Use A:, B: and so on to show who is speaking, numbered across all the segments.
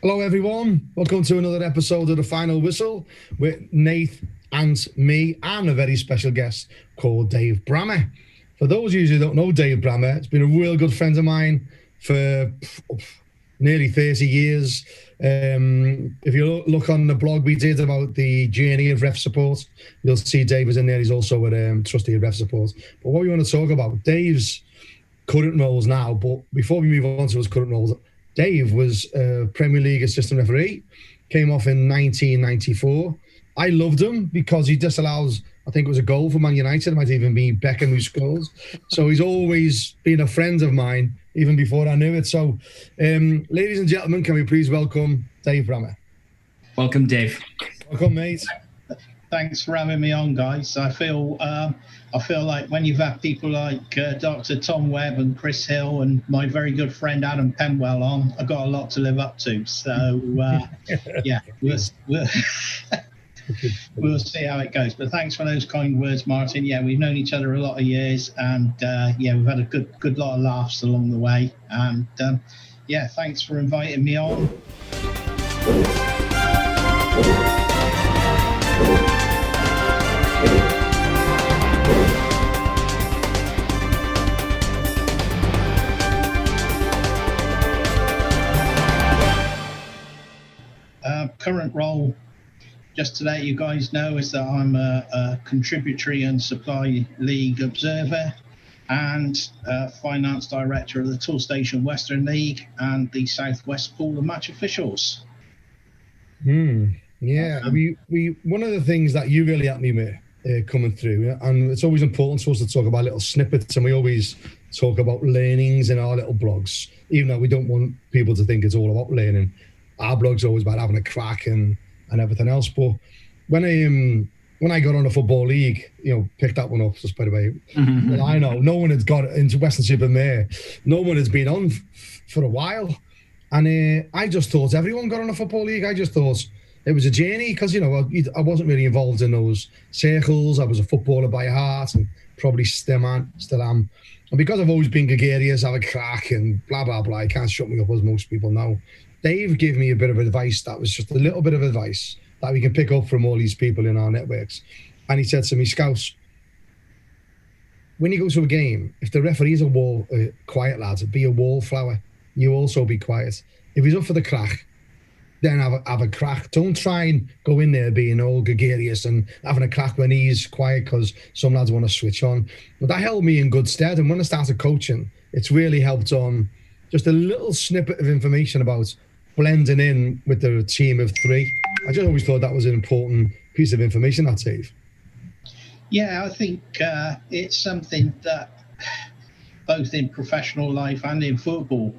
A: Hello, everyone. Welcome to another episode of The Final Whistle with Nate, Ant, me, and a very special guest called Dave Brammer. For those of you who don't know Dave Brammer, it's been a real good friend of mine for nearly 30 years. If you look on the blog we did about the journey of ref support, you'll see Dave is in there. He's also a trustee of ref support. But what we want to talk about, Dave's current roles now, but before we move on to his current roles, Dave was a Premier League assistant referee, came off in 1994. I loved him because he disallows, I think it was a goal for Man United, it might even be Beckham who scores. So he's always been a friend of mine, even before I knew it. So, ladies and gentlemen, can we please welcome Dave Brammer?
B: Welcome, Dave.
A: Welcome, mate.
C: Thanks for having me on, guys. I feel like when you've had people like Dr. Tom Webb and Chris Hill and my very good friend Adam Penwell on, I've got a lot to live up to. So, yeah, we'll see how it goes. But thanks for those kind words, Martin. Yeah, we've known each other a lot of years, and yeah, we've had a good lot of laughs along the way. And yeah, thanks for inviting me on. Current role, just to let you guys know, is that I'm a contributary and supply league observer and finance director of the Toolstation Weston League and the Southwest Pool of Match Officials.
A: Yeah, we one of the things that you really helped me with coming through, and it's always important to us to talk about little snippets, and we always talk about learnings in our little blogs, even though we don't want people to think it's all about learning. Our blog's always about having a crack and everything else. But when I got on a football league, picked that one up, just by the way. Well, I know no one had got into Western-super-Mare. No one has been on for a while. And I just thought everyone got on a football league. I just thought it was a journey because, I wasn't really involved in those circles. I was a footballer by heart and probably still am. And because I've always been gregarious, have a crack and blah, blah, blah, I can't shut me up as most people know. Dave gave me a bit of advice that was just a little bit of advice that we can pick up from all these people in our networks. And he said to me, Scouse, when you go to a game, if the referee's a quiet lad, be a wallflower. You also be quiet. If he's up for the crack, then have a crack. Don't try and go in there being all gregarious and having a crack when he's quiet because some lads want to switch on. But that held me in good stead. And when I started coaching, it's really helped on just a little snippet of information about blending in with the team of three. I just always thought that was an important piece of information, that Dave.
C: Yeah, I think it's something that both in professional life and in football,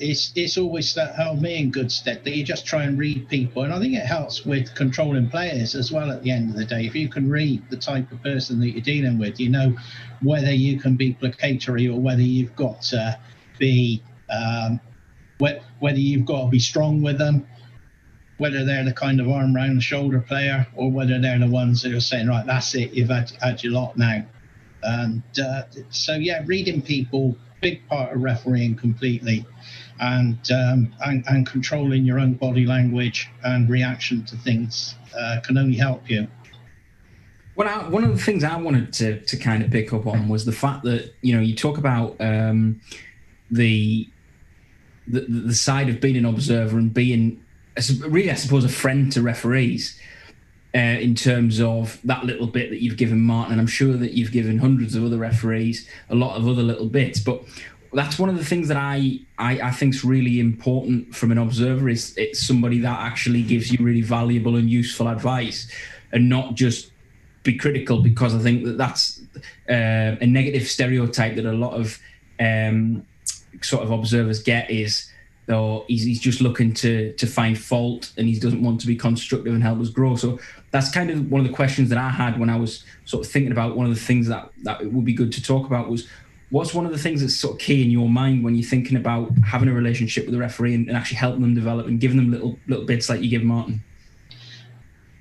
C: it's always held me in good stead that you just try and read people. And I think it helps with controlling players as well at the end of the day. If you can read the type of person that you're dealing with, you know whether you can be placatory or whether you've got to be whether you've got to be strong with them, whether they're the kind of arm round the shoulder player or whether they're the ones that are saying, right, that's it, you've had your lot now. And so yeah, reading people, big part of refereeing completely, and controlling your own body language and reaction to things can only help you.
B: Well, one of the things I wanted to kind of pick up on was the fact that you talk about the side of being an observer and being really, I suppose, a friend to referees in terms of that little bit that you've given Martin, and I'm sure that you've given hundreds of other referees a lot of other little bits. But that's one of the things that I think is really important from an observer, is it's somebody that actually gives you really valuable and useful advice and not just be critical, because I think that's a negative stereotype that a lot of sort of observers get, is he's just looking to find fault and he doesn't want to be constructive and help us grow. So that's kind of one of the questions that I had when I was sort of thinking about one of the things that it would be good to talk about was, what's one of the things that's sort of key in your mind when you're thinking about having a relationship with a referee and actually helping them develop and giving them little bits like you give Martin?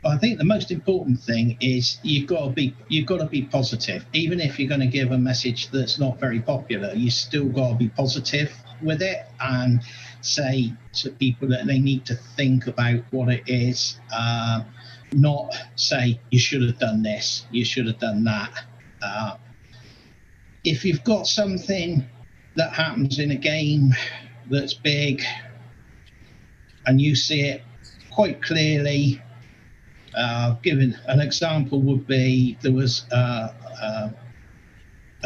C: I think the most important thing is you've got to be positive. Even if you're going to give a message that's not very popular, you still got to be positive with it and say to people that they need to think about what it is, not say you should have done this, you should have done that. If you've got something that happens in a game that's big and you see it quite clearly, given an example would be there was a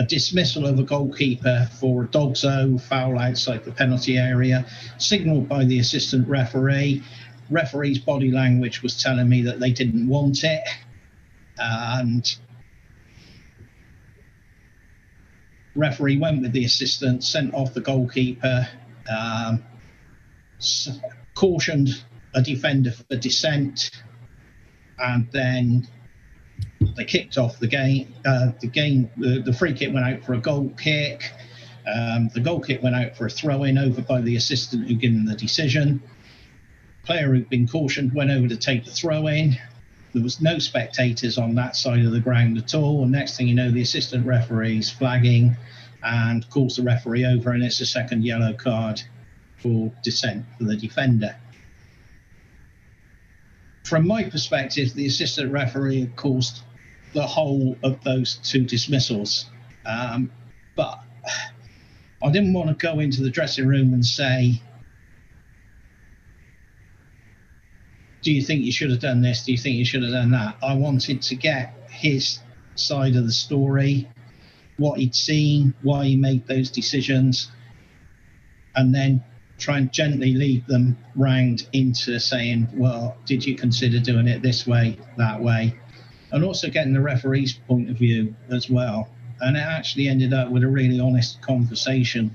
C: dismissal of a goalkeeper for a dog's-o foul outside the penalty area, signalled by the assistant referee. Referee's body language was telling me that they didn't want it, and referee went with the assistant, sent off the goalkeeper, cautioned a defender for dissent, and then they kicked off the game. The free kick went out for a goal kick. The goal kick went out for a throw-in over by the assistant who given the decision. Player who'd been cautioned went over to take the throw-in. There was no spectators on that side of the ground at all. And next thing you know, the assistant referee's flagging and calls the referee over, and it's a second yellow card for dissent for the defender. From my perspective, the assistant referee caused the whole of those two dismissals. But I didn't want to go into the dressing room and say, do you think you should have done this? Do you think you should have done that? I wanted to get his side of the story, what he'd seen, why he made those decisions, and then try and gently lead them round into saying, well, did you consider doing it this way, that way? And also getting the referee's point of view as well. And it actually ended up with a really honest conversation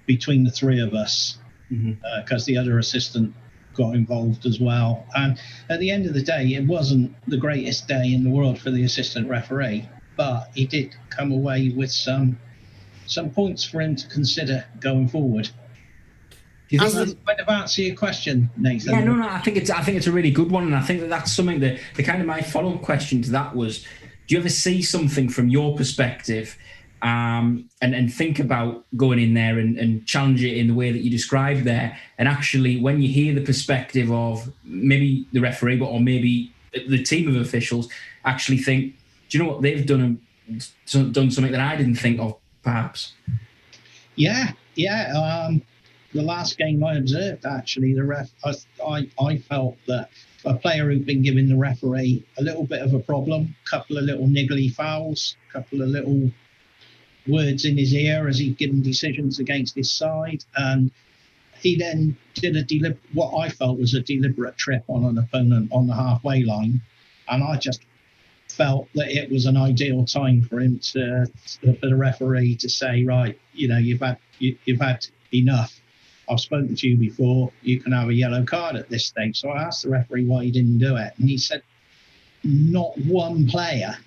C: between the three of us, because the other assistant got involved as well. And at the end of the day, it wasn't the greatest day in the world for the assistant referee, but he did come away with some points for him to consider going forward. Do you think that's kind of answer your question, Nathan?
B: Yeah, no. I think it's a really good one, and I think that's something that the kind of my follow-up question to that was: do you ever see something from your perspective, and think about going in there and challenge it in the way that you described there, and actually when you hear the perspective of maybe the referee, or maybe the team of officials, actually think, do you know what, they've done something that I didn't think of, perhaps?
C: Yeah. The last game I observed, actually, the ref, I felt that a player who'd been giving the referee a little bit of a problem, a couple of little niggly fouls, a couple of little words in his ear as he'd given decisions against his side, and he then did what I felt was a deliberate trip on an opponent on the halfway line, and I just felt that it was an ideal time for him for the referee to say, right, you've had enough. I've spoken to you before. You can have a yellow card at this stage. So I asked the referee why he didn't do it, and he said not one player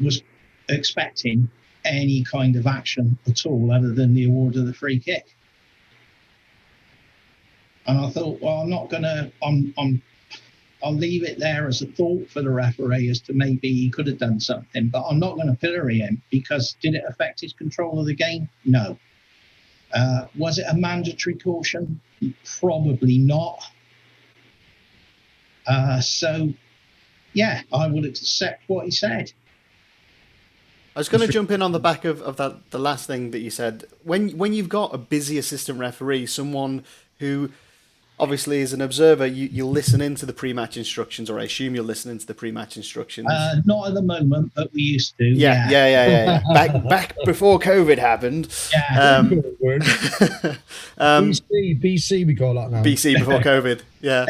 C: was expecting any kind of action at all other than the award of the free kick. And I thought, well, I'm not going to. I'll leave it there as a thought for the referee as to maybe he could have done something, but I'm not going to pillory him, because did it affect his control of the game? No. Was it a mandatory caution? Probably not. So, yeah, I would accept what he said.
D: I was going to jump in on the back of that, the last thing that you said. When you've got a busy assistant referee, someone who obviously as an observer, you'll listen into the pre-match instructions, or I assume you'll listen into the pre-match instructions.
C: Not at the moment, but we used to.
D: Yeah. Back before COVID happened.
C: Yeah.
A: BC, we call that now.
D: BC before COVID. Yeah.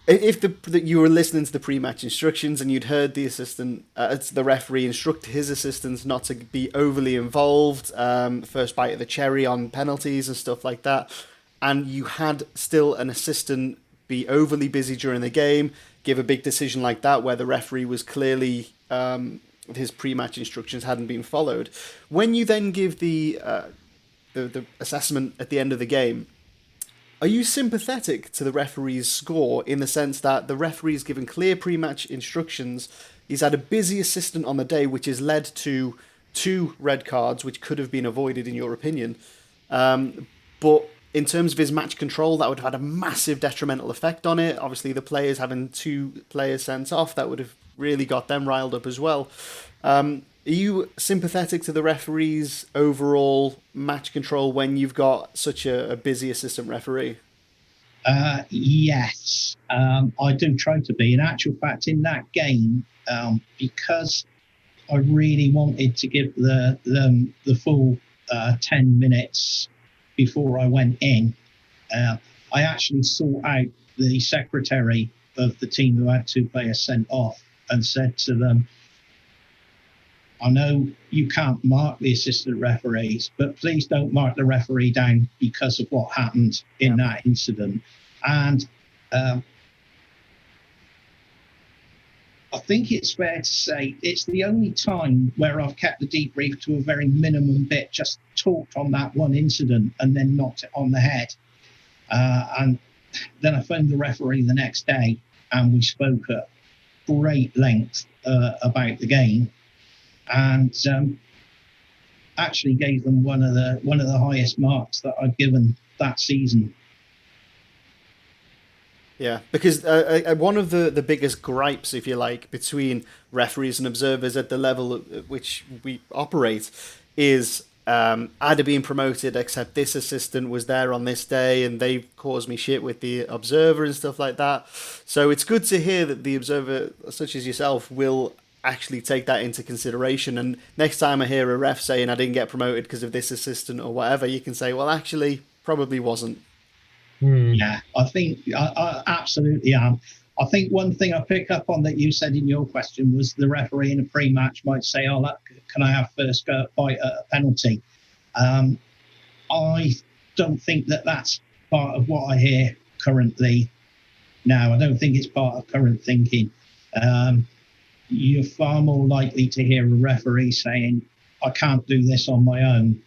D: If you were listening to the pre-match instructions and you'd heard the referee instruct his assistants not to be overly involved, first bite of the cherry on penalties and stuff like that, and you had still an assistant be overly busy during the game, give a big decision like that where the referee was clearly his pre-match instructions hadn't been followed. When you then give the assessment at the end of the game, are you sympathetic to the referee's score in the sense that the referee's given clear pre-match instructions, he's had a busy assistant on the day, which has led to 2 red cards, which could have been avoided in your opinion, But in terms of his match control, that would have had a massive detrimental effect on it. Obviously, the players having 2 players sent off, that would have really got them riled up as well. Are you sympathetic to the referee's overall match control when you've got such a busy assistant referee?
C: Yes, I do try to be. In actual fact, in that game, because I really wanted to give the full 10 minutes before I went in, I actually sought out the secretary of the team who had 2 players sent off and said to them, I know you can't mark the assistant referees, but please don't mark the referee down because of what happened in that incident. And I think it's fair to say it's the only time where I've kept the debrief to a very minimum bit, just talked on that one incident and then knocked it on the head. And then I phoned the referee the next day and we spoke at great length about the game. And actually gave them one of the highest marks that I've given that season.
D: Yeah, because one of the biggest gripes, if you like, between referees and observers at the level at which we operate is I'd have been promoted, except this assistant was there on this day and they caused me shit with the observer and stuff like that. So it's good to hear that the observer, such as yourself, will actually take that into consideration, and next time I hear a ref saying I didn't get promoted because of this assistant or whatever, you can say, well, actually probably wasn't.
C: Yeah, I think I absolutely am. I think one thing I pick up on that you said in your question was the referee in a pre-match might say, oh, can I have first bite at a penalty? I don't think that's part of what I hear currently now. I don't think it's part of current thinking. You're far more likely to hear a referee saying, I can't do this on my own.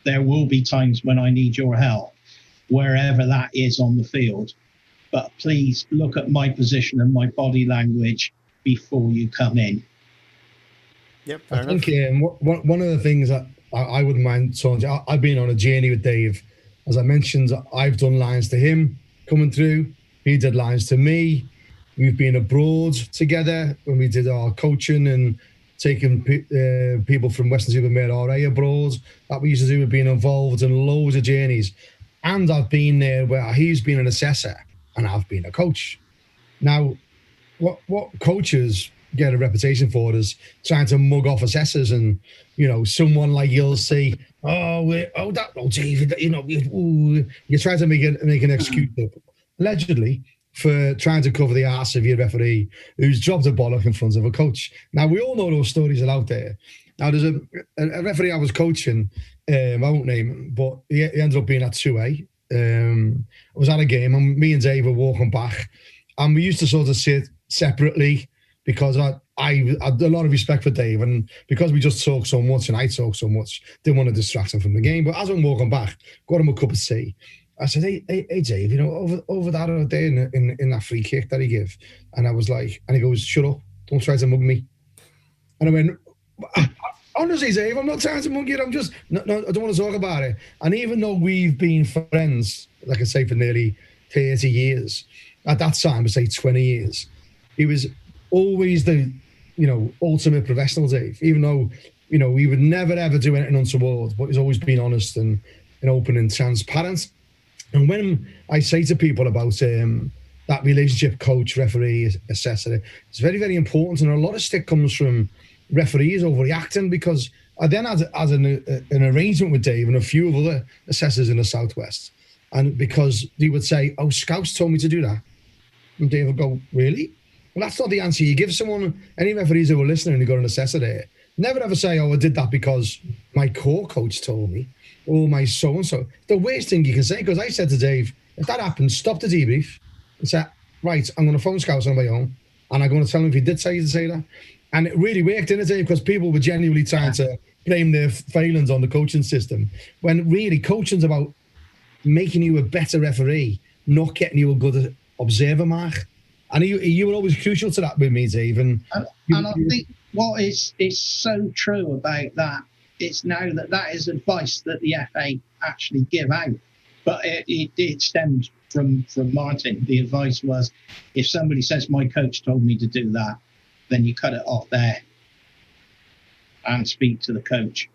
C: There will be times when I need your help, wherever that is on the field. But please look at my position and my body language before you come in.
D: Yep,
A: I think one of the things that I wouldn't mind talking to, I've been on a journey with Dave. As I mentioned, I've done lines to him coming through. He did lines to me. We've been abroad together when we did our coaching and taking people from Western-super-Mare RA abroad. That we used to do. We've been involved in loads of journeys. And I've been there where he's been an assessor and I've been a coach. Now, what coaches get a reputation for is trying to mug off assessors, and someone like you'll say, David, you're trying to make an excuse up, allegedly, for trying to cover the arse of your referee who's dropped a bollock in front of a coach. Now, we all know those stories are out there. Now, there's a referee I was coaching, I won't name him, but he ended up being at 2A. I was at a game, and me and Dave were walking back, and we used to sort of sit separately because I had a lot of respect for Dave, and because we just talk so much and I talk so much, didn't want to distract him from the game. But as I'm walking back, got him a cup of tea. I said, hey Dave, over that other day in that free kick that he gave. And I was like, and he goes, shut up, don't try to mug me. And I went, honestly, Dave, I'm not trying to mug you. I'm just, no, I don't want to talk about it. And even though we've been friends, like I say, for nearly 30 years, at that time, I say 20 years, he was always the, ultimate professional, Dave. Even though, we would never, ever do anything untoward, but he's always been honest and open and transparent. And when I say to people about that relationship coach, referee, assessor, it's very, very important. And a lot of stick comes from referees overreacting, because I then had an arrangement with Dave and a few of other assessors in the Southwest. And because they would say, oh, Scouts told me to do that. And Dave would go, really? Well, that's not the answer you give someone. Any referees who were listening and who got an assessor there, never ever say, oh, I did that because my core coach told me, or my so-and-so. The worst thing you can say, because I said to Dave, if that happens, stop the debrief and say, right, I'm going to phone Scouts on my own, and I'm going to tell him if he did say to say that. And it really worked, didn't it, Dave? Because people were genuinely trying to blame their failings on the coaching system, when really coaching's about making you a better referee, not getting you a good observer mark. And you were always crucial to that with me, Dave. And
C: I think what is so true about that it's now that is advice that the FA actually give out. But it stemmed from Martin. The advice was, if somebody says my coach told me to do that, then you cut it off there and speak to the coach.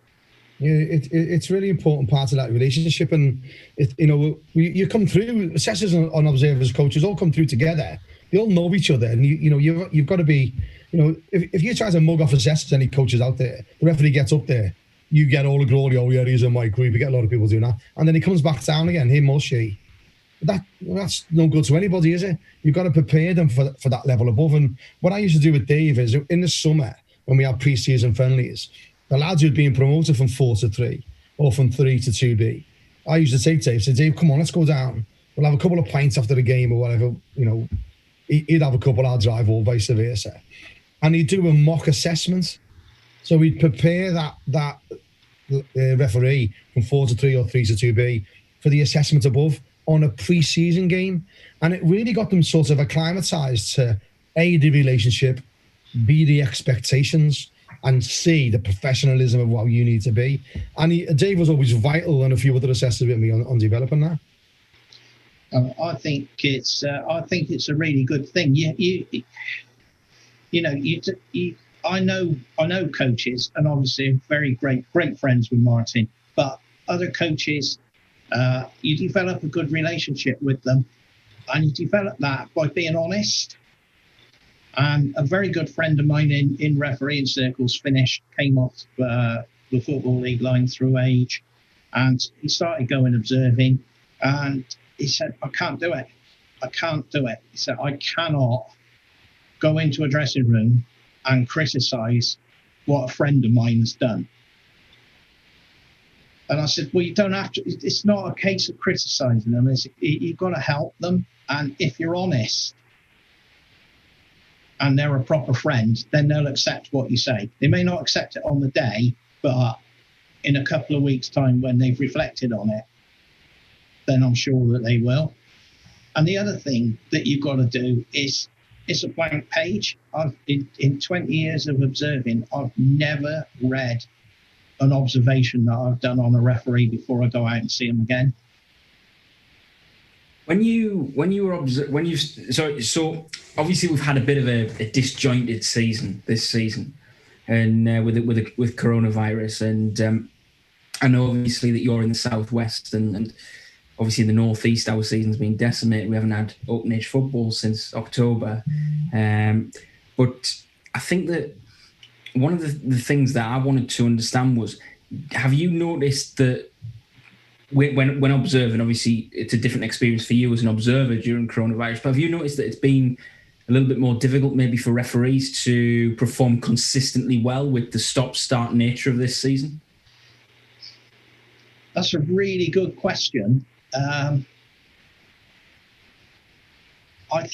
A: Yeah, it's really important part of that relationship, and you come through, assessors and observers, coaches all come through together. They all know each other, and you've got to be, if you try to mug off assessors, any coaches out there, the referee gets up there, you get all the glory. Oh yeah, he's in my group. You get a lot of people doing that, and then he comes back down again, him or she. That's no good to anybody, is it? You've got to prepare them for that level above. And what I used to do with Dave is, in the summer when we had pre-season friendlies, the lads who'd been promoted from 4 to 3 or from 3 to 2B, I used to take Dave, say, Dave, come on, let's go down. We'll have a couple of pints after the game or whatever. He'd have a couple, I'll drive, or vice versa. And he'd do a mock assessment. So we'd prepare that referee from 4 to 3 or 3 to 2B for the assessment above on a pre-season game. And it really got them sort of acclimatized to A, the relationship, B, the expectations, and C, the professionalism of what you need to be. And Dave was always vital, and a few other assessors with me on developing that.
C: I think it's a really good thing. I know coaches, and obviously very great friends with Martin, but other coaches, you develop a good relationship with them, and you develop that by being honest. And a very good friend of mine in refereeing circles came off the Football League line through age, and he started going observing, and he said, I can't do it. He said, I cannot go into a dressing room and criticise what a friend of mine has done. And I said, well, you don't have to. It's not a case of criticising them. You've got to help them. And if you're honest and they're a proper friend, then they'll accept what you say. They may not accept it on the day, but in a couple of weeks' time when they've reflected on it, then I'm sure that they will. And the other thing that you've got to do is it's a blank page. In 20 years of observing, I've never read an observation that I've done on a referee before I go out and see him again.
B: So obviously we've had a bit of a disjointed season this season, and with coronavirus, and I know obviously that you're in the southwest, and obviously in the northeast our season's been decimated. We haven't had open age football since October, but I think that one of the things that I wanted to understand was, have you noticed that when observing, obviously it's a different experience for you as an observer during coronavirus, but have you noticed that it's been a little bit more difficult maybe for referees to perform consistently well with the stop-start nature of this season?
C: That's a really good question. I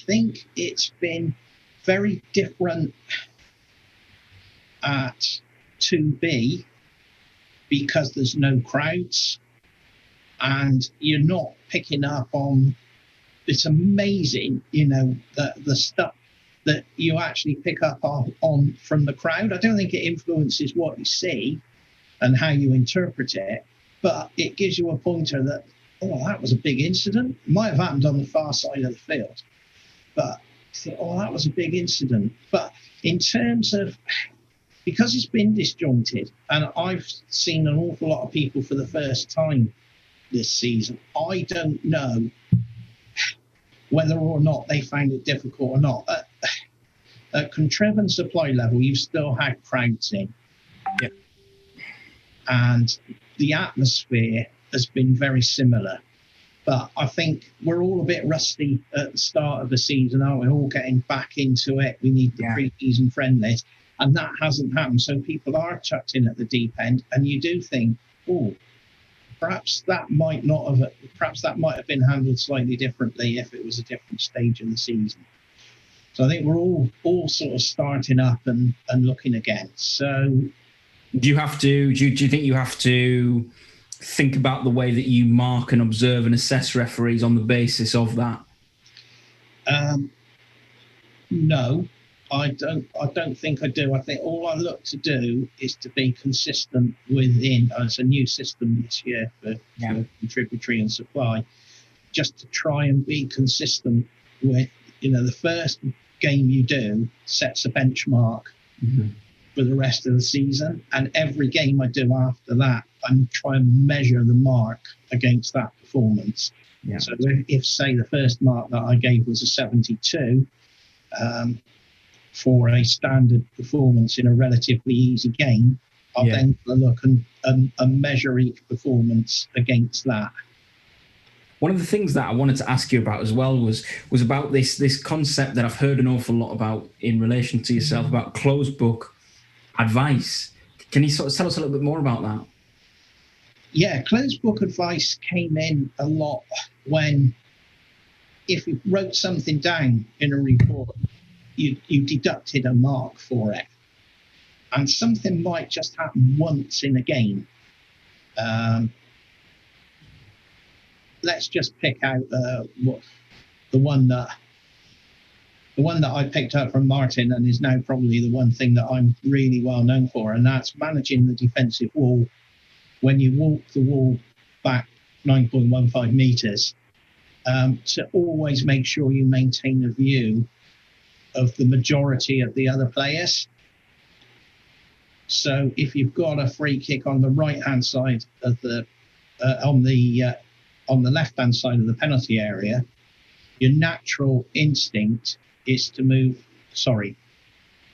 C: think it's been very different at 2B because there's no crowds and you're not picking up on. It's amazing, the stuff that you actually pick up on from the crowd. I don't think it influences what you see and how you interpret it, but it gives you a pointer that, that was a big incident. It might have happened on the far side of the field, but you think, that was a big incident. But in terms of, because it's been disjointed, and I've seen an awful lot of people for the first time this season, I don't know whether or not they found it difficult or not. At contributary supply level, you've still had crowds in.
B: Yep.
C: And the atmosphere has been very similar. But I think we're all a bit rusty at the start of the season, aren't we? All getting back into it. We need the pre-season friendlies. And that hasn't happened. So people are chucked in at the deep end. And you do think, perhaps that might have been handled slightly differently if it was a different stage in the season. So I think we're all sort of starting up and looking again. So
B: do you think you have to think about the way that you mark and observe and assess referees on the basis of that?
C: No, I don't think I do. I think all I look to do is to be consistent within. It's a new system this year for contributory and supply, just to try and be consistent with, the first game you do sets a benchmark for the rest of the season, and every game I do after that, I'm trying to measure the mark against that performance. Yeah. So if say the first mark that I gave was a 72. For a standard performance in a relatively easy game, I'll then look and measure each performance against that.
B: One of the things that I wanted to ask you about as well was about this concept that I've heard an awful lot about in relation to yourself, about closed book advice. Can you sort of tell us a little bit more about that?
C: Yeah, closed book advice came in a lot when, if you wrote something down in a report, you deducted a mark for it. And something might just happen once in a game. Let's just pick out the one that I picked up from Martin, and is now probably the one thing that I'm really well known for, and that's managing the defensive wall. When you walk the wall back 9.15 meters, to always make sure you maintain a view of the majority of the other players. So if you've got a free kick on the right-hand side of the on the left-hand side of the penalty area, your natural instinct is to move. Sorry,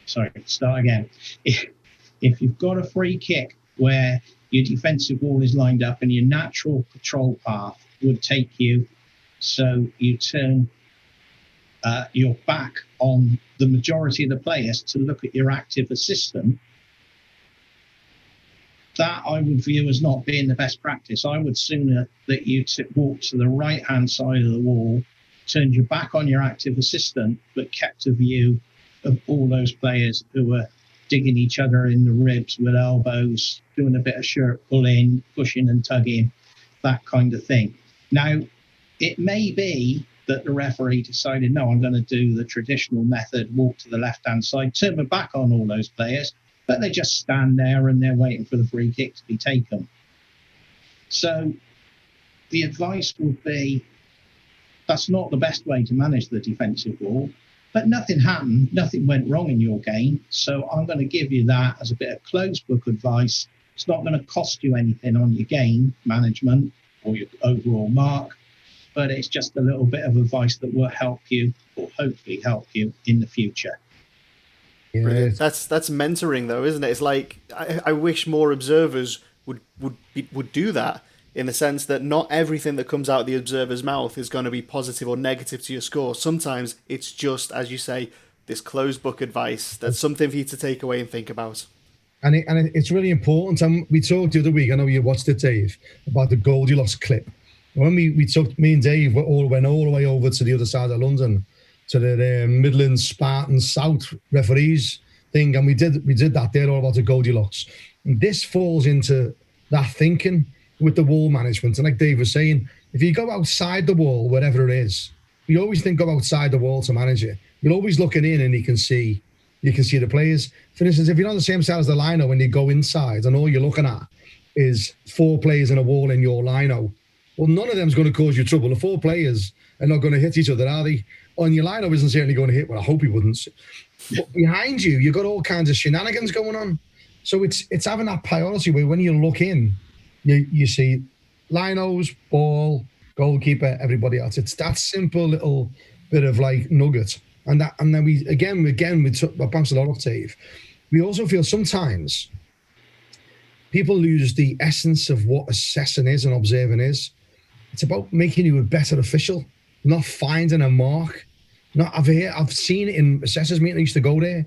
C: start again. If you've got a free kick where your defensive wall is lined up, and your natural patrol path would take you, so you turn your back on the majority of the players to look at your active assistant, that I would view as not being the best practice. I would sooner that you walk to the right-hand side of the wall, turned your back on your active assistant, but kept a view of all those players who were digging each other in the ribs with elbows, doing a bit of shirt pulling, pushing and tugging, that kind of thing. Now, it may be that the referee decided, no, I'm going to do the traditional method, walk to the left-hand side, turn my back on all those players, but they just stand there and they're waiting for the free kick to be taken. So the advice would be, that's not the best way to manage the defensive wall, but nothing happened, nothing went wrong in your game, so I'm going to give you that as a bit of closed book advice. It's not going to cost you anything on your game management or your overall mark, but it's just a little bit of advice that will help you, or hopefully help you, in the future.
D: Yeah. That's mentoring, though, isn't it? It's like I wish more observers would do that, in the sense that not everything that comes out of the observer's mouth is going to be positive or negative to your score. Sometimes it's just, as you say, this closed book advice. That's something for you to take away and think about.
A: And it's really important. And we talked the other week, I know you watched it, Dave, about the Goldilocks clip. When we took, me and Dave went all the way over to the other side of London, to the Midlands, Spartan, South referees thing, and we did that there, all about the Goldilocks. And this falls into that thinking with the wall management. And like Dave was saying, if you go outside the wall, wherever it is, we always think go outside the wall to manage it. You're always looking in, and you can see the players. For instance, if you're on the same side as the lino when you go inside, and all you're looking at is 4 players in a wall in your lino, well, none of them's going to cause you trouble. The 4 players are not going to hit each other, are they? On your lino isn't certainly going to hit. Well, I hope he wouldn't. But behind you, you've got all kinds of shenanigans going on. So it's having that priority where when you look in, you see linos, ball, goalkeeper, everybody else. It's that simple little bit of like nugget. And then we bounced a lot off Dave. We also feel sometimes people lose the essence of what assessing is and observing is. It's about making you a better official, not finding a mark. I've seen it in assessors meeting. I used to go there,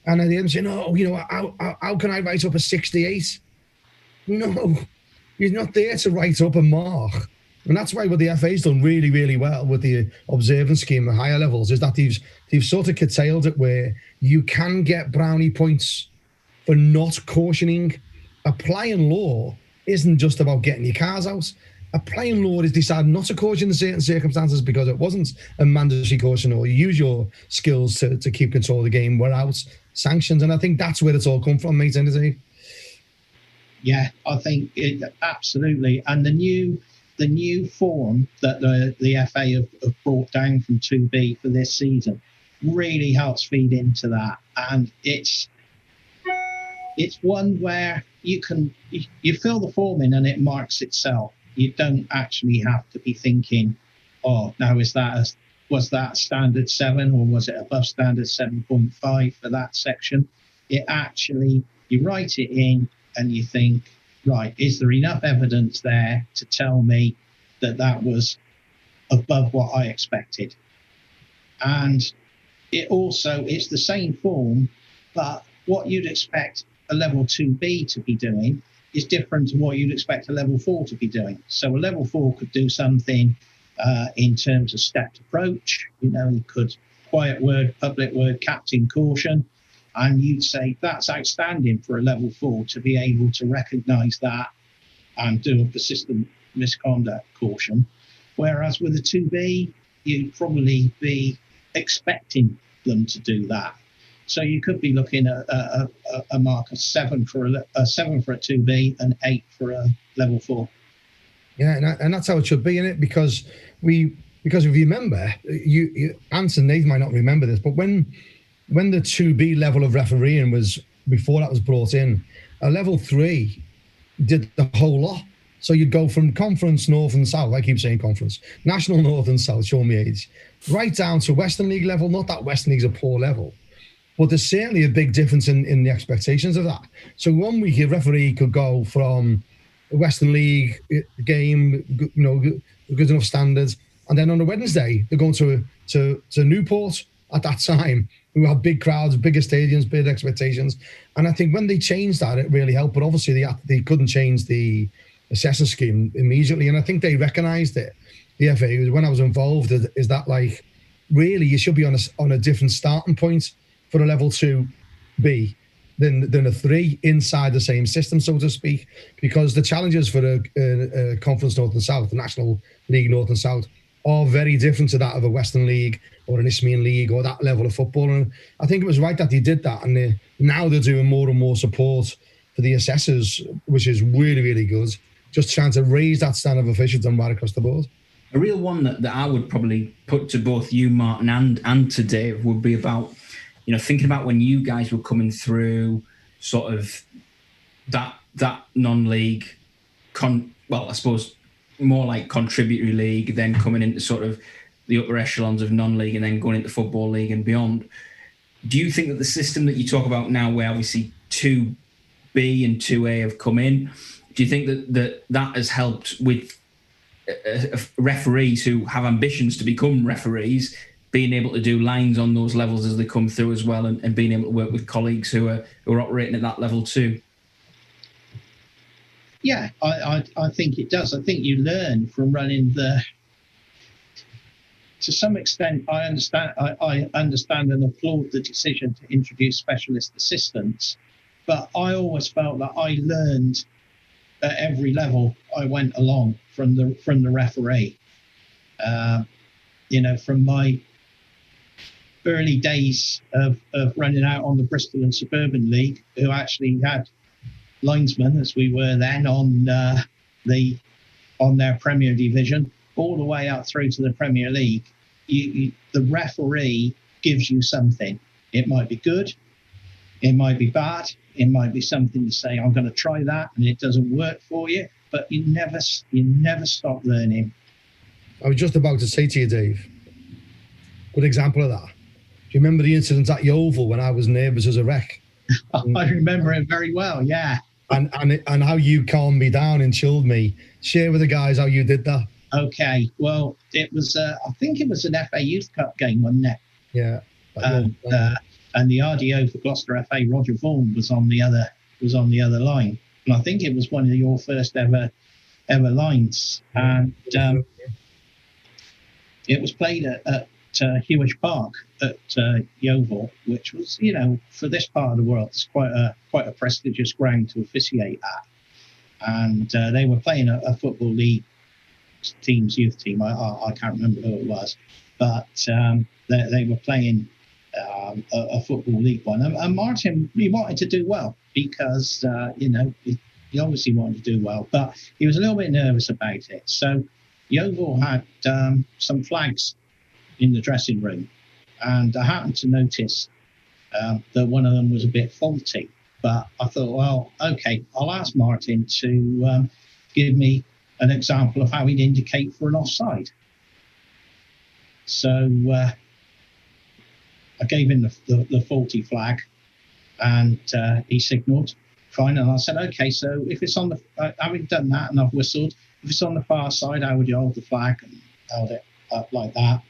A: and at the end saying, how can I write up a 68? No, you're not there to write up a mark. And that's why what the FA's done really, really well with the observance scheme at higher levels is that they've sort of curtailed it where you can get brownie points for not cautioning. Applying law isn't just about getting your cars out. a playing law is decided not to caution in certain circumstances because it wasn't a mandatory caution, or you use your skills to keep control of the game without sanctions. And I think that's where it's all come from, mate, isn't it?
C: Yeah, I think absolutely. And the new form that the FA have brought down from 2B for this season really helps feed into that. And it's one where you fill the form in and it marks itself. You don't actually have to be thinking, oh, now was that standard 7 or was it above standard 7.5 for that section? It actually, you write it in and you think, right, is there enough evidence there to tell me that was above what I expected? And it's the same form, but what you'd expect a level 2B to be doing is different to what you'd expect a level 4 to be doing. So a level 4 could do something in terms of stepped approach. You could quiet word, public word, captain, caution, and you'd say that's outstanding for a level 4 to be able to recognise that and do a persistent misconduct caution. Whereas with a 2B, you'd probably be expecting them to do that. So you could be looking at a mark of 7 for a 7 for a 2B and 8 for a level 4.
A: Yeah, and that's how it should be, innit? Because if you remember, Ant and Nathan might not remember this, but when the 2B level of refereeing was, before that was brought in, a level 3 did the whole lot. So you'd go from conference, north and south, I keep saying conference, national north and south, show me age, right down to Western League level. Not that Western League's a poor level, but there's certainly a big difference in the expectations of that. So 1 week a referee could go from a Western League game, good enough standards, and then on a Wednesday they're going to Newport at that time, who have big crowds, bigger stadiums, big expectations. And I think when they changed that, it really helped. But obviously they couldn't change the assessor scheme immediately, and I think they recognised it. The FA, when I was involved, is that like really you should be on a different starting point for a level 2B than a 3 inside the same system, so to speak, because the challenges for a Conference North and South, the National League North and South, are very different to that of a Western League or an Isthmian League or that level of football. And I think it was right that they did that, and now they're doing more and more support for the assessors, which is really, really good. Just trying to raise that standard of officialdom right across the board.
B: A real one that I would probably put to both you, Martin, and to Dave would be about, thinking about when you guys were coming through sort of that non-league, I suppose more like contributory league, then coming into sort of the upper echelons of non-league and then going into Football League and beyond. Do you think that the system that you talk about now, where obviously 2B and 2A have come in, do you think that has helped with referees who have ambitions to become referees, being able to do lines on those levels as they come through as well, and being able to work with colleagues who are operating at that level too?
C: Yeah, I think it does. I think you learn from running to some extent. I understand and applaud the decision to introduce specialist assistants, but I always felt that I learned at every level I went along from the referee. From my early days of running out on the Bristol and Suburban League, who actually had linesmen, as we were then, on their Premier Division, all the way up through to the Premier League. The referee gives you something. It might be good, it might be bad, it might be something to say, I'm going to try that, and it doesn't work for you, but you never stop learning.
A: I was just about to say to you, Dave, good example of that. Do you remember the incident at Yeovil when I was neighbours as a wreck?
C: I remember it very well, yeah.
A: And how you calmed me down and chilled me. Share with the guys how you did that.
C: Okay, well, it was, I think it was an FA Youth Cup game, wasn't it?
A: Yeah.
C: And the RDO for Gloucester FA, Roger Vaughan, was on the other line, and I think it was one of your first ever lines. And it was played at Hewish Park at Yeovil, which was, for this part of the world, it's quite a prestigious ground to officiate at. And they were playing a Football League team's youth team. I can't remember who it was, but they were playing a football league one. And Martin, he wanted to do well because, he obviously wanted to do well, but he was a little bit nervous about it. So Yeovil had some flags in the dressing room, and I happened to notice that one of them was a bit faulty. But I thought, well, okay, I'll ask Martin to give me an example of how he'd indicate for an offside. So I gave him the faulty flag, and he signalled. Fine, and I said, okay, so if it's on the, having done that and I've whistled, if it's on the far side, how would you hold the flag? And held it up like that.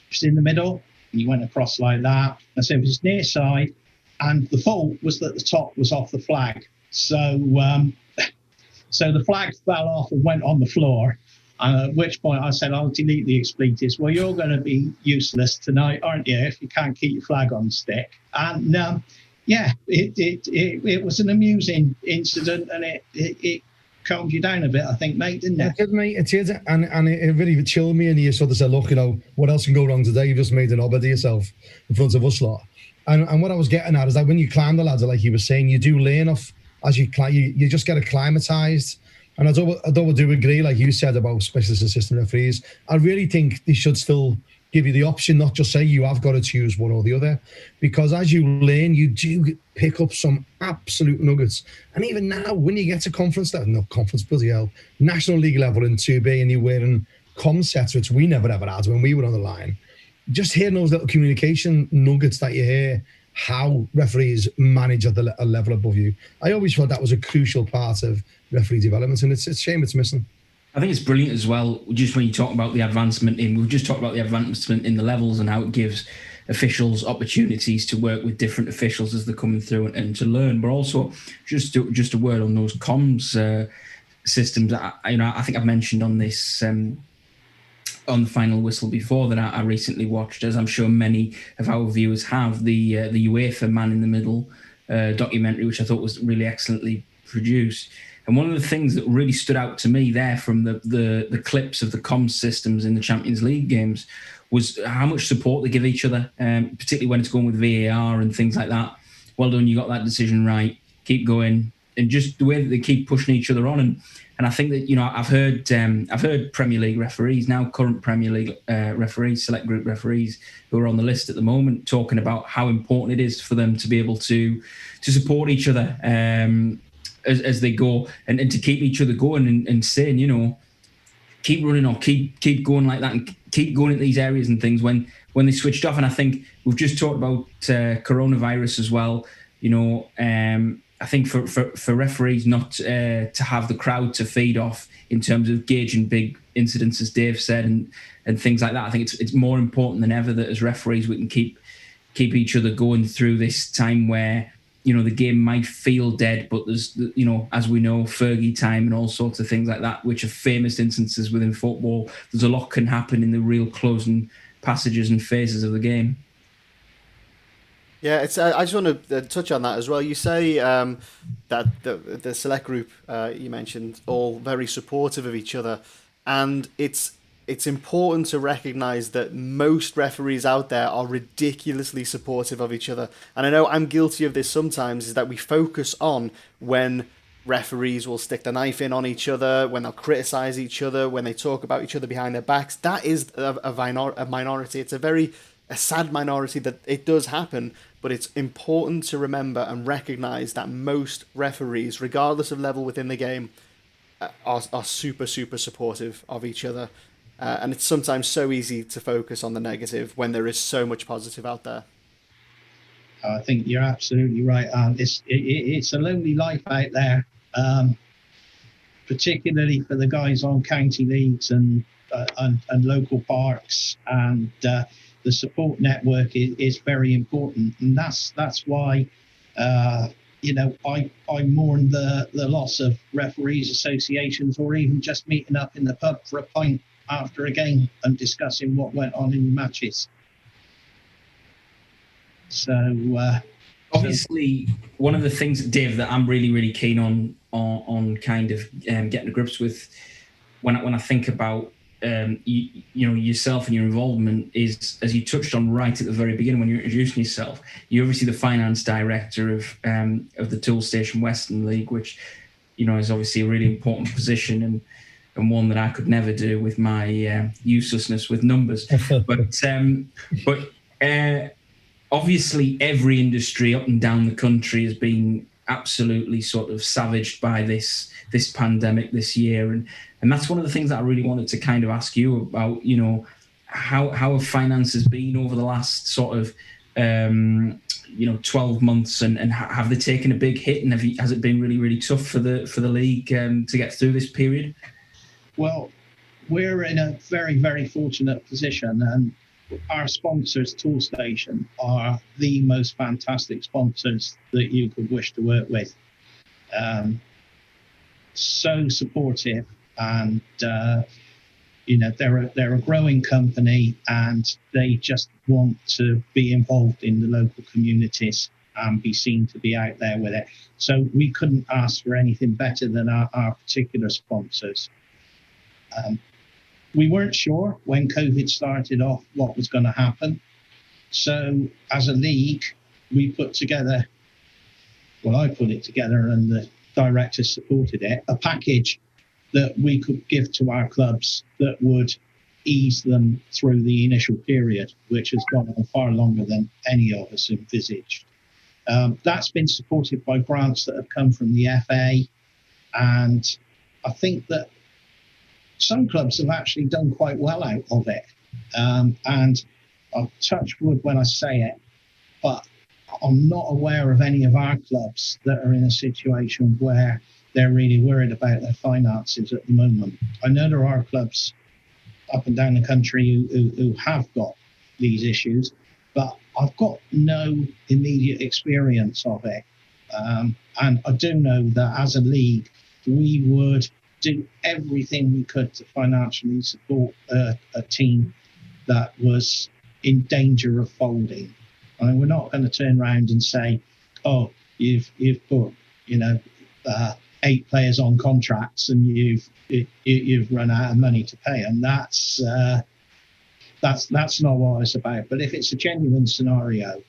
C: If it's in the middle, and you went across like that. I said, if it's near side, and the fault was that the top was off the flag. So so the flag fell off and went on the floor, at which point I said, I'll delete the expletives. Well, you're going to be useless tonight, aren't you, if you can't keep your flag on the stick? And yeah, it was an amusing incident, and it calmed you down a bit, I think, mate, didn't it?
A: It did, mate. It did, and it really chilled me. And you sort of said, look, what else can go wrong today? You just made an obber of yourself in front of us lot. And what I was getting at is that when you climb the ladder, like you were saying, you do learn off as you climb. You just get acclimatized. And I do agree, like you said, about specialist assistant referees. I really think they should still give you the option, not just say you have got to choose one or the other, because as you learn, you do pick up some absolute nuggets. And even now, when you get to conference level, not conference, bloody hell, National League level in 2B, and you're wearing comm sets, which we never ever had when we were on the line, just hearing those little communication nuggets that you hear, how referees manage at a level above you. I always thought that was a crucial part of referee development, and it's a shame it's missing.
B: I think it's brilliant as well, just when you talk about the advancement we've just talked about the advancement in the levels and how it gives officials opportunities to work with different officials as they're coming through and to learn, but also just a word on those comms systems. I think I've mentioned on this, on the Final Whistle before, that I recently watched, as I'm sure many of our viewers have, the UEFA Man in the Middle documentary, which I thought was really excellently produced. And one of the things that really stood out to me there from the clips of the comms systems in the Champions League games was how much support they give each other, particularly when it's going with VAR and things like that. Well done, you got that decision right. Keep going, and just the way that they keep pushing each other on. And I think that I've heard Premier League referees now, current Premier League referees, select group referees who are on the list at the moment, talking about how important it is for them to be able to support each other. As they go and to keep each other going and saying, keep running or keep going like that and keep going at these areas and things when they switched off. And I think we've just talked about coronavirus as well. I think for referees not to have the crowd to feed off in terms of gauging big incidents, as Dave said, and things like that. I think it's more important than ever that as referees we can keep each other going through this time where the game might feel dead, but there's, as we know, Fergie time and all sorts of things like that, which are famous instances within football. There's a lot can happen in the real closing passages and phases of the game.
D: Yeah, I just want to touch on that as well. You say that the select group you mentioned, all very supportive of each other, and it's important to recognise that most referees out there are ridiculously supportive of each other. And I know I'm guilty of this sometimes, is that we focus on when referees will stick the knife in on each other, when they'll criticise each other, when they talk about each other behind their backs. That is a minority. It's a sad minority that it does happen, but it's important to remember and recognise that most referees, regardless of level within the game, are super, super supportive of each other. And it's sometimes so easy to focus on the negative when there is so much positive out there.
C: I think you're absolutely right, Ant. It's a lonely life out there, particularly for the guys on county leagues and local parks. And the support network is very important, and that's why I mourn the loss of referees associations, or even just meeting up in the pub for a pint after a game and discussing what went on in the matches. So
B: obviously, one of the things, Dave, that I'm really, really keen on kind of getting to grips with when I think about yourself and your involvement is, as you touched on right at the very beginning when you were introducing yourself, you're obviously the finance director of the Toolstation Weston League, which is obviously a really important position and one that I could never do with my uselessness with numbers. but obviously every industry up and down the country has been absolutely sort of savaged by this pandemic this year, and that's one of the things that I really wanted to kind of ask you about. How have finances been over the last sort of 12 months, and have they taken a big hit, and has it been really, really tough for the league to get through this period?
C: Well, we're in a very, very fortunate position, and our sponsors, Toolstation, are the most fantastic sponsors that you could wish to work with. So supportive, and they're a growing company, and they just want to be involved in the local communities and be seen to be out there with it. So we couldn't ask for anything better than our particular sponsors. We weren't sure when COVID started off what was going to happen. So as a league, I put it together, and the directors supported it, a package that we could give to our clubs that would ease them through the initial period, which has gone on far longer than any of us envisaged. That's been supported by grants that have come from the FA, and I think that some clubs have actually done quite well out of it. And I'll touch wood when I say it, but I'm not aware of any of our clubs that are in a situation where they're really worried about their finances at the moment. I know there are clubs up and down the country who have got these issues, but I've got no immediate experience of it. And I do know that as a league, we would do everything we could to financially support a team that was in danger of folding. I mean, we're not going to turn around and say, "Oh, you've put 8 players on contracts and you've run out of money to pay them." That's not what it's about. But if it's a genuine scenario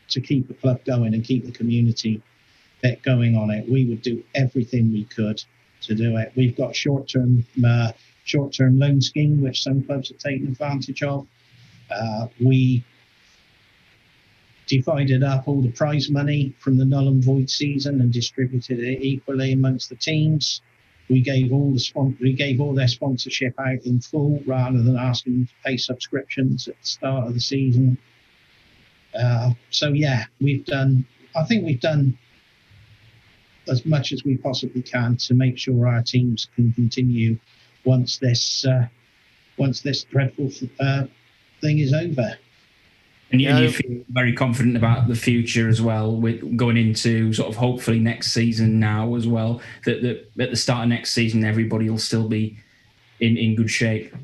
C: to keep the club going and keep the community bit going on it, we would do everything we could to do it. We've got short-term loan scheme, which some clubs have taken advantage of. We divided up all the prize money from the null and void season and distributed it equally amongst the teams. We gave all their sponsorship out in full rather than asking them to pay subscriptions at the start of the season. So yeah, I think we've done as much as we possibly can to make sure our teams can continue once this dreadful thing is over.
B: And you feel very confident about the future as well, with going into sort of hopefully next season now as well, that at the start of next season everybody will still be in good shape.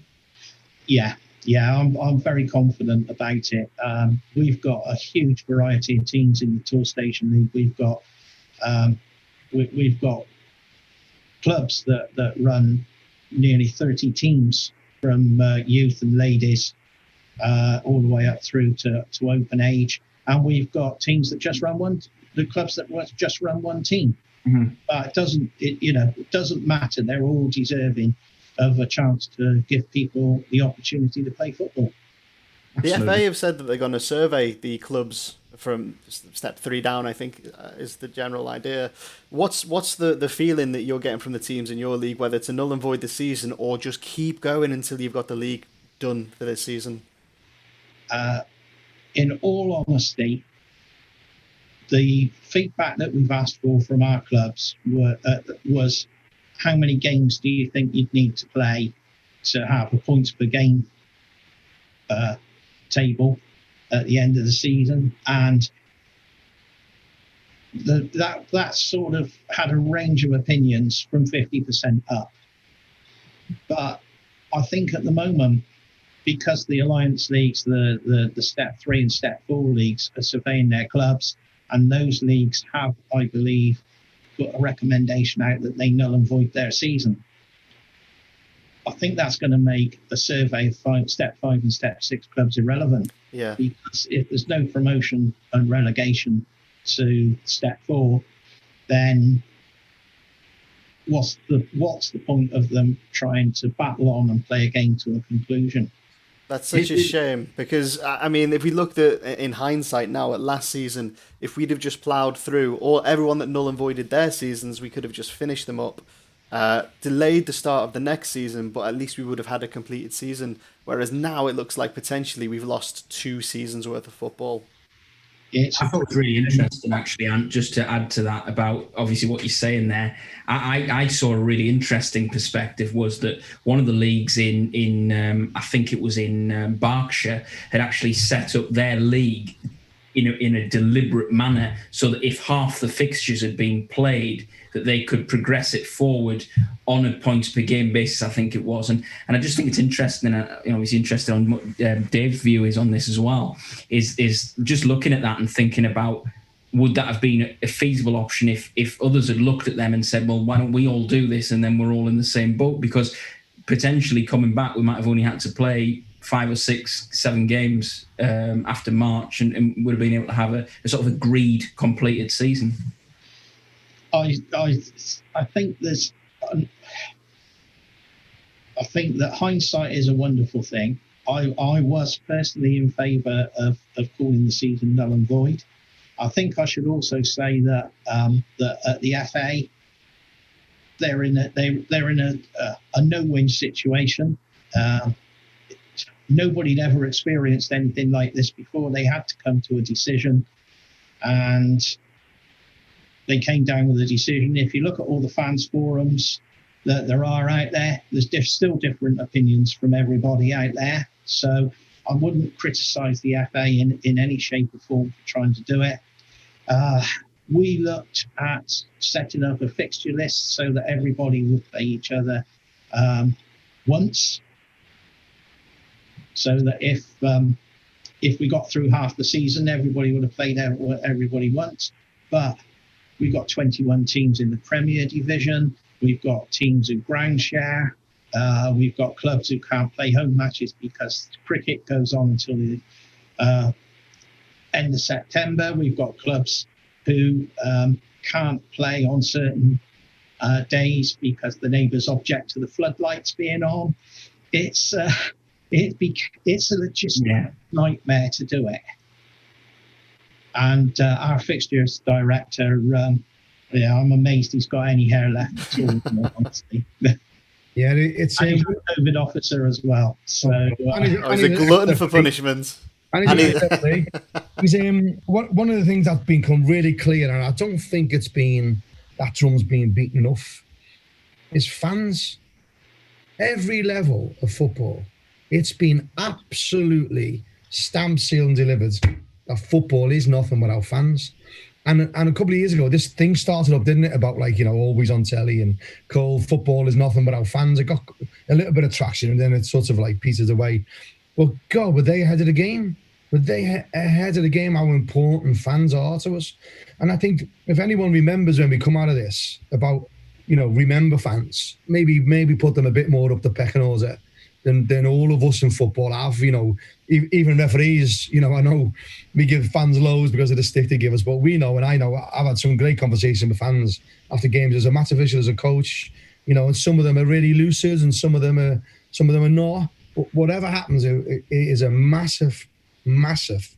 C: Yeah, I'm very confident about it. We've got a huge variety of teams in the Toolstation League. We've got clubs that run nearly 30 teams from youth and ladies all the way up through to open age, and we've got teams that just run clubs that just run one team. Mm-hmm. But it doesn't matter. They're all deserving of a chance to give people the opportunity to play football.
D: Absolutely. The FA have said that they're going to survey the clubs from step 3 down, I think, is the general idea. What's the feeling that you're getting from the teams in your league, whether to null and void the season or just keep going until you've got the league done for this season?
C: In all honesty, the feedback that we've asked for from our clubs was, how many games do you think you'd need to play to have a points per game table at the end of the season? And that sort of had a range of opinions from 50% up. But I think at the moment, because the Alliance Leagues, the Step 3 and Step 4 leagues are surveying their clubs, and those leagues have, I believe, put a recommendation out that they null and void their season. I think that's going to make the survey of Step 5 and Step 6 clubs irrelevant.
D: Yeah.
C: Because if there's no promotion and relegation to Step 4, then what's the point of them trying to battle on and play a game to a conclusion?
D: That's such a shame, because, I mean, if we looked at, in hindsight now, at last season, if we'd have just ploughed through, or everyone that null and voided their seasons, we could have just finished them up, delayed the start of the next season, but at least we would have had a completed season. Whereas now it looks like potentially we've lost 2 seasons worth of football.
B: I thought it was really interesting, actually, and just to add to that about obviously what you're saying there, I saw a really interesting perspective was that one of the leagues in I think it was in Berkshire had actually set up their league in a deliberate manner so that if half the fixtures had been played, that they could progress it forward on a points per game basis, I think it was. And I just think it's interesting, and he's interested on what Dave's view is on this as well, is just looking at that and thinking about, would that have been a feasible option if others had looked at them and said, well, why don't we all do this and then we're all in the same boat? Because potentially coming back, we might have only had to play 5 or 6, 7 games after March and would have been able to have a sort of agreed completed season.
C: I think I think that hindsight is a wonderful thing. I was personally in favour of calling the season null and void. I think I should also say that that at the FA they're in a no-win situation. Nobody'd ever experienced anything like this before. They had to come to a decision, and they came down with a decision. If you look at all the fans forums that there are out there, there's still different opinions from everybody out there. So I wouldn't criticise the FA in any shape or form for trying to do it. We looked at setting up a fixture list so that everybody would play each other once, so that if we got through half the season, everybody would have played everybody once. But we've got 21 teams in the Premier Division. We've got teams who ground share. We've got clubs who can't play home matches because cricket goes on until the end of September. We've got clubs who can't play on certain days because the neighbours object to the floodlights being on. It's a logistic nightmare to do it. And our fixtures director, I'm amazed he's got any hair left at all, honestly.
A: Yeah, it's
C: and he's a COVID officer as well. So
D: he's a glutton for punishments.
A: And he's one of the things that's become really clear, and I don't think it's been that drum's being beaten enough, is fans. Every level of football, it's been absolutely stamped, sealed, and delivered that football is nothing without fans. And a couple of years ago, this thing started up, didn't it? About always on telly and called football is nothing without fans. It got a little bit of traction, and then it sort of pieces away. Well, God, were they ahead of the game? Were they ahead of the game? How important fans are to us? And I think if anyone remembers when we come out of this about remember fans, maybe put them a bit more up the pecking order than all of us in football have. Even referees, I know we give fans loads because of the stick they give us, but we know, and I know, I've had some great conversation with fans after games as a match official, as a coach, and some of them are really lucid and some of them are not. But whatever happens, it is a massive, massive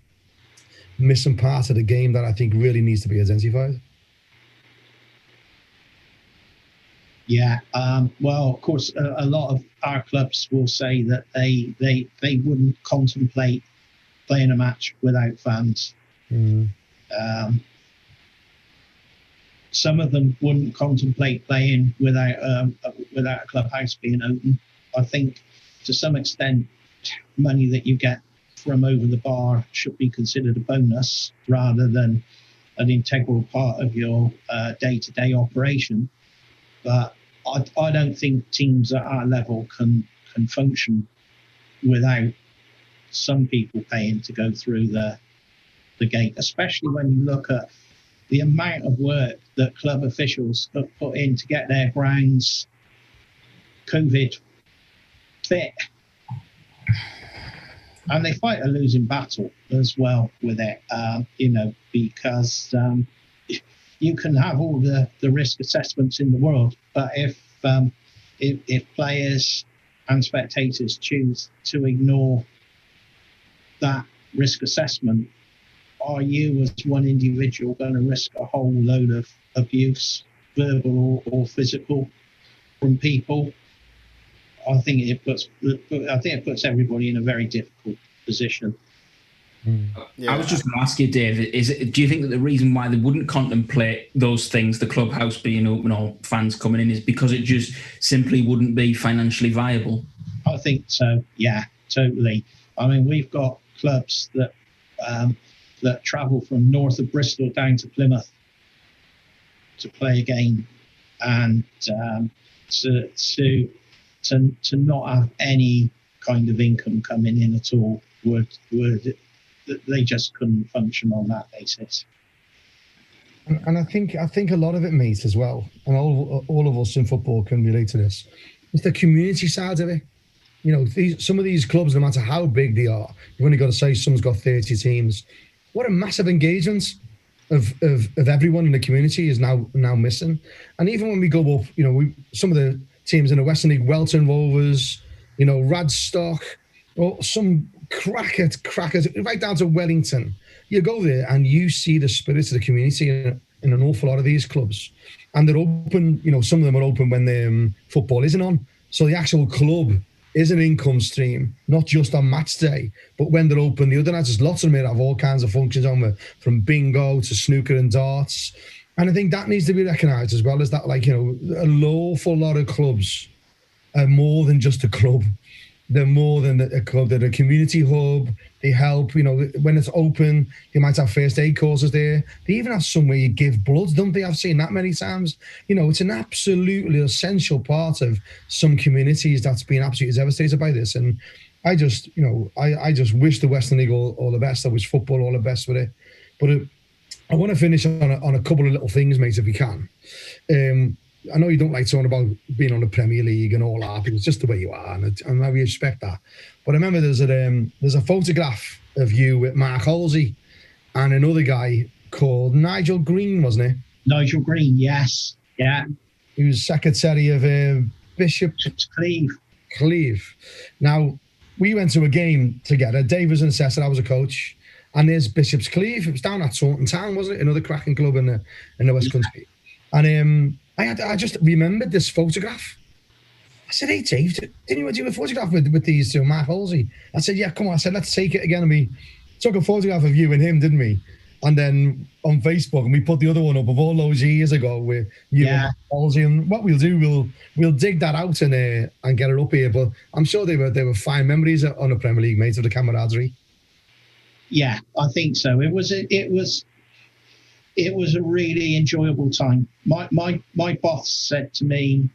A: missing part of the game that I think really needs to be identified.
C: Yeah, well, of course, a lot of our clubs will say that they wouldn't contemplate playing a match without fans.
A: Mm.
C: Some of them wouldn't contemplate playing without a clubhouse being open. I think to some extent, money that you get from over the bar should be considered a bonus rather than an integral part of your day-to-day operation. But I don't think teams at our level can function without some people paying to go through the gate, especially when you look at the amount of work that club officials have put in to get their grounds COVID fit. And they fight a losing battle as well with it, because you can have all the risk assessments in the world, but if players and spectators choose to ignore that risk assessment, are you as one individual going to risk a whole load of abuse, verbal or physical, from people? I think it puts everybody in a very difficult position.
B: Yeah. I was just going to ask you, Dave, do you think that the reason why they wouldn't contemplate those things, the clubhouse being open or fans coming in, is because it just simply wouldn't be financially viable?
C: I think so. Yeah, totally. I mean, we've got clubs that travel from north of Bristol down to Plymouth to play a game, and to not have any kind of income coming in at all would they just couldn't function on that basis.
A: And I think a lot of it, mate, as well, and all of us in football can relate to this. It's the community side of it. You know, some of these clubs, no matter how big they are, you've only got to say someone's got 30 teams. What a massive engagement of everyone in the community is now missing. And even when we go up, you know, some of the teams in the Western League, Welton Rovers, you know, Radstock, or some crackers, right down to Wellington. You go there and you see the spirit of the community in an awful lot of these clubs. And they're open, you know, some of them are open when the football isn't on. So the actual club is an income stream, not just on match day, but when they're open the other night. There's lots of them that have all kinds of functions on there, from bingo to snooker and darts. And I think that needs to be recognised as well, as that, like, you know, an awful lot of clubs are more than just a club. They're more than a club. They're a community hub. They help, you know, when it's open, you might have first aid courses there. They even have somewhere you give blood, don't they? I've seen that many times. You know, it's an absolutely essential part of some communities that's been absolutely devastated by this. And I just wish the Western League all the best. I wish football all the best with it. But I want to finish on a couple of little things, mate, if you can. I know you don't like talking about being on the Premier League and all that, because it's just the way you are, and I respect that. But I remember there's a photograph of you with Mark Halsey and another guy called Nigel Green, wasn't it?
C: Nigel Green, yes. Yeah.
A: He was secretary of Bishop's Cleeve. Now, we went to a game together. Dave was an assessor, I was a coach. And there's Bishop's Cleeve. It was down at Taunton Town, wasn't it? Another cracking club in the West Country. And I just remembered this photograph. I said, "Hey, Dave, didn't you do a photograph with these two, Mark Halsey?" I said, "Yeah, come on." I said, "Let's take it again." And we took a photograph of you and him, didn't we? And then on Facebook, and we put the other one up of all those years ago with you and Mark Halsey. And what we'll do, we'll dig that out and get it up here. But I'm sure they were fine memories on the Premier League, mate, of the camaraderie.
C: Yeah, I think so. It was a really enjoyable time. My boss said to me,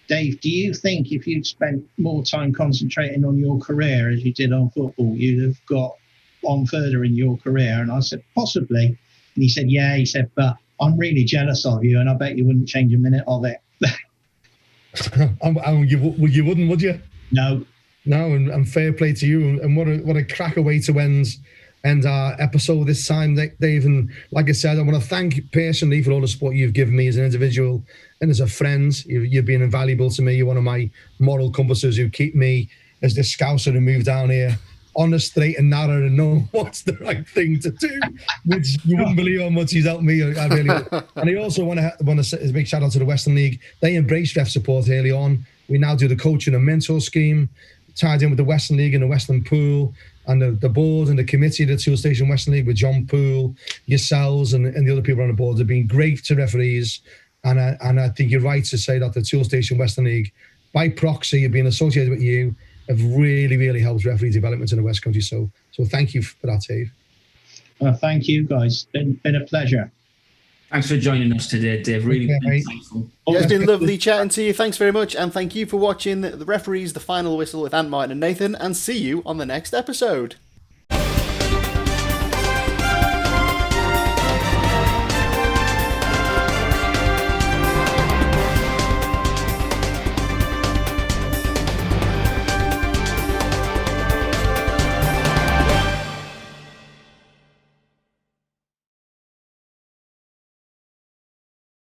C: "Dave, do you think if you'd spent more time concentrating on your career as you did on football, you'd have got on further in your career?" And I said, "Possibly." And he said, "Yeah," he said, "but I'm really jealous of you, and I bet you wouldn't change a minute of it."
A: You wouldn't, would you?
C: No.
A: No, and fair play to you. And what a cracker way to end our episode this time, Dave. And like I said, I want to thank you personally for all the support you've given me as an individual and as a friend. You've been invaluable to me. You're one of my moral compasses who keep me, as this Scouser who moved down here, on the straight and narrow and know what's the right thing to do, which you wouldn't believe how much he's helped me. I really would. And I also want to say a big shout out to the Western League. They embraced ref support early on. We now do the coaching and mentor scheme, tied in with the Western League and the Western Pool, and the board and the committee of the Toolstation Weston League with John Poole, yourselves, and the other people on the board have been great to referees. And I think you're right to say that the Toolstation Weston League, by proxy, being associated with you, have really, really helped referee development in the West Country. So thank you for that, Dave.
C: Thank you, guys. Been a pleasure.
B: Thanks for joining us today, Dave. Really thankful.
D: Yeah, it's been lovely chatting to you. Thanks very much. And thank you for watching The Referees, The Final Whistle with Ant, Martin and Nathan. And see you on the next episode.